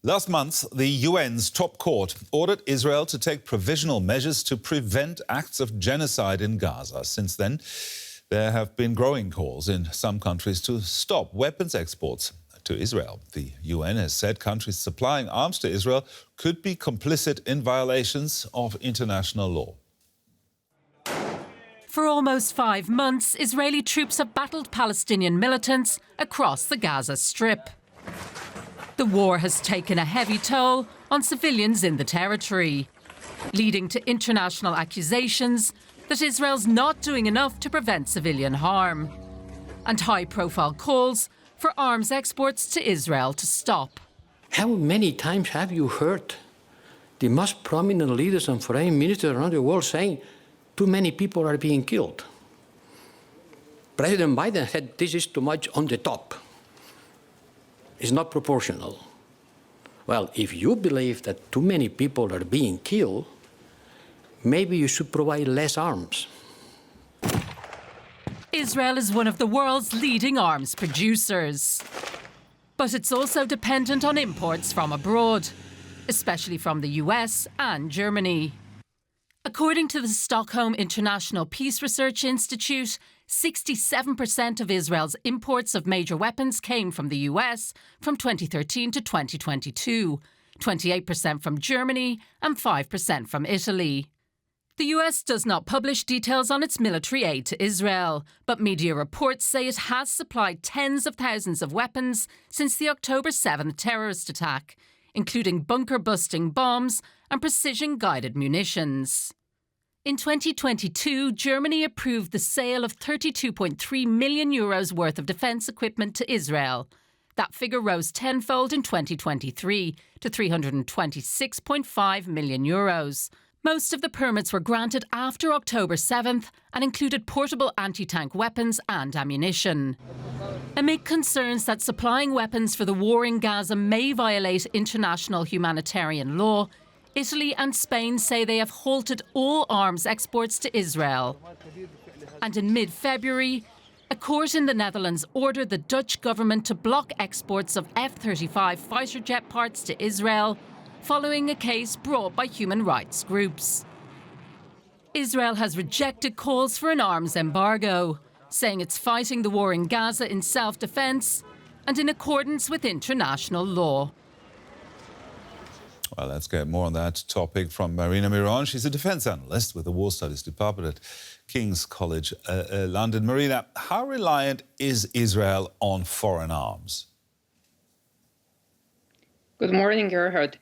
Last month, the UN's top court ordered Israel to take provisional measures to prevent acts of genocide in Gaza. Since then, there have been growing calls in some countries to stop weapons exports to Israel. The UN has said countries supplying arms to Israel could be complicit in violations of international law. For almost 5 months, Israeli troops have battled Palestinian militants across the Gaza Strip. The war has taken a heavy toll on civilians in the territory, leading to international accusations that Israel's not doing enough to prevent civilian harm, and high-profile calls for arms exports to Israel to stop. How many times have you heard the most prominent leaders and foreign ministers around the world saying too many people are being killed? President Biden said this is too much on the top. It's not proportional. Well, if you believe that too many people are being killed, maybe you should provide less arms. Israel is one of the world's leading arms producers. But it's also dependent on imports from abroad, especially from the US and Germany. According to the Stockholm International Peace Research Institute, 67% of Israel's imports of major weapons came from the US from 2013 to 2022, 28% from Germany and 5% from Italy. The US does not publish details on its military aid to Israel, but media reports say it has supplied tens of thousands of weapons since the October 7th terrorist attack, including bunker-busting bombs and precision-guided munitions. In 2022, Germany approved the sale of €32.3 million worth of defence equipment to Israel. That figure rose tenfold in 2023 to €326.5 million. Most of the permits were granted after October 7th and included portable anti-tank weapons and ammunition. Amid concerns that supplying weapons for the war in Gaza may violate international humanitarian law, Italy and Spain say they have halted all arms exports to Israel. And in mid-February, a court in the Netherlands ordered the Dutch government to block exports of F-35 fighter jet parts to Israel, following a case brought by human rights groups. Israel has rejected calls for an arms embargo, saying it's fighting the war in Gaza in self-defence and in accordance with international law. Well, let's get more on that topic from Marina Miron. She's a defence analyst with the War Studies Department at King's College London. Marina, how reliant is Israel on foreign arms? Good morning, Gerhard.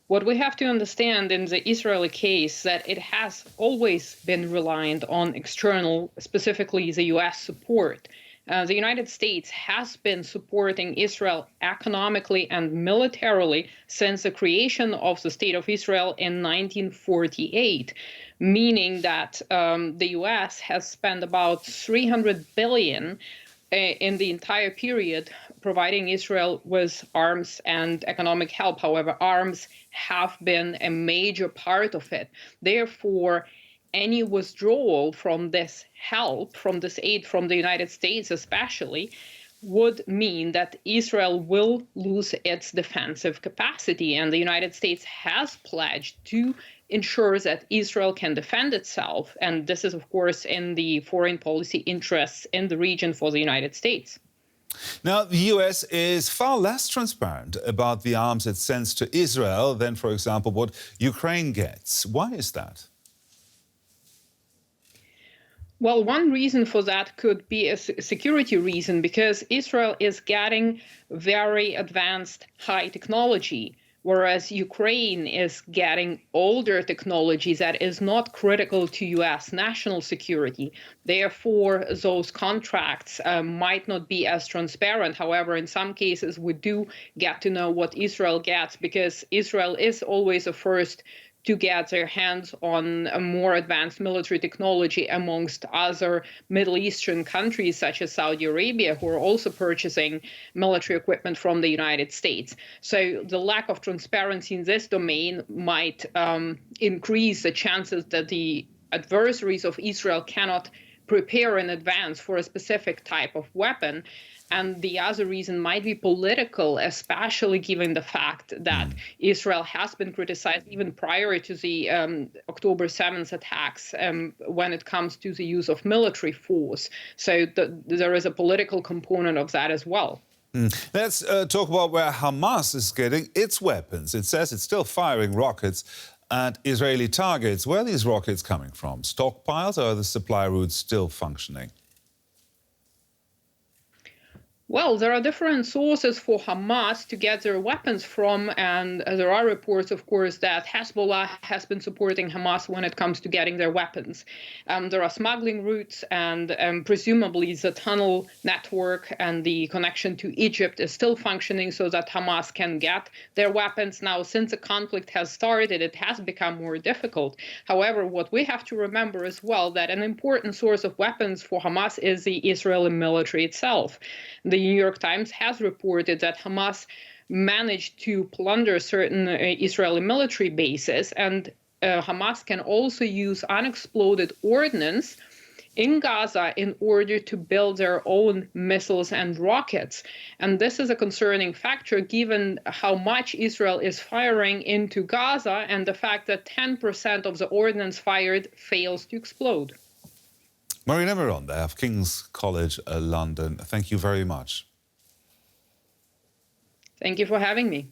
What we have to understand in the Israeli case that it has always been reliant on external, specifically the US support. The United States has been supporting Israel economically and militarily since the creation of the State of Israel in 1948, meaning that the US has spent about $300 billion in the entire period providing Israel with arms and economic help. However, arms have been a major part of it. Therefore, any withdrawal from this help, from this aid from the United States especially, would mean that Israel will lose its defensive capacity. And the United States has pledged to ensure that Israel can defend itself. And this is, of course, in the foreign policy interests in the region for the United States. Now, the US is far less transparent about the arms it sends to Israel than, for example, what Ukraine gets. Why is that? Well, one reason for that could be a security reason, because Israel is getting very advanced high technology, whereas Ukraine is getting older technology that is not critical to US national security. Therefore, those contracts might not be as transparent. However, in some cases, we do get to know what Israel gets, because Israel is always the first to get their hands on a more advanced military technology amongst other Middle Eastern countries such as Saudi Arabia, who are also purchasing military equipment from the United States. So the lack of transparency in this domain might increase the chances that the adversaries of Israel cannot prepare in advance for a specific type of weapon. And the other reason might be political, especially given the fact that Israel has been criticized even prior to the October 7th attacks when it comes to the use of military force. So there is a political component of that as well. Let's talk about where Hamas is getting its weapons. It says it's still firing rockets at Israeli targets. Where are these rockets coming from? Stockpiles, or are the supply routes still functioning? Well, there are different sources for Hamas to get their weapons from, and there are reports, of course, that Hezbollah has been supporting Hamas when it comes to getting their weapons. There are smuggling routes, and presumably the tunnel network and the connection to Egypt is still functioning so that Hamas can get their weapons. Now, since the conflict has started, it has become more difficult. However, what we have to remember as well, that an important source of weapons for Hamas is the Israeli military itself. The New York Times has reported that Hamas managed to plunder certain Israeli military bases, and Hamas can also use unexploded ordnance in Gaza in order to build their own missiles and rockets. And this is a concerning factor given how much Israel is firing into Gaza and the fact that 10% of the ordnance fired fails to explode. Marina Miron there of King's College London. Thank you very much. Thank you for having me.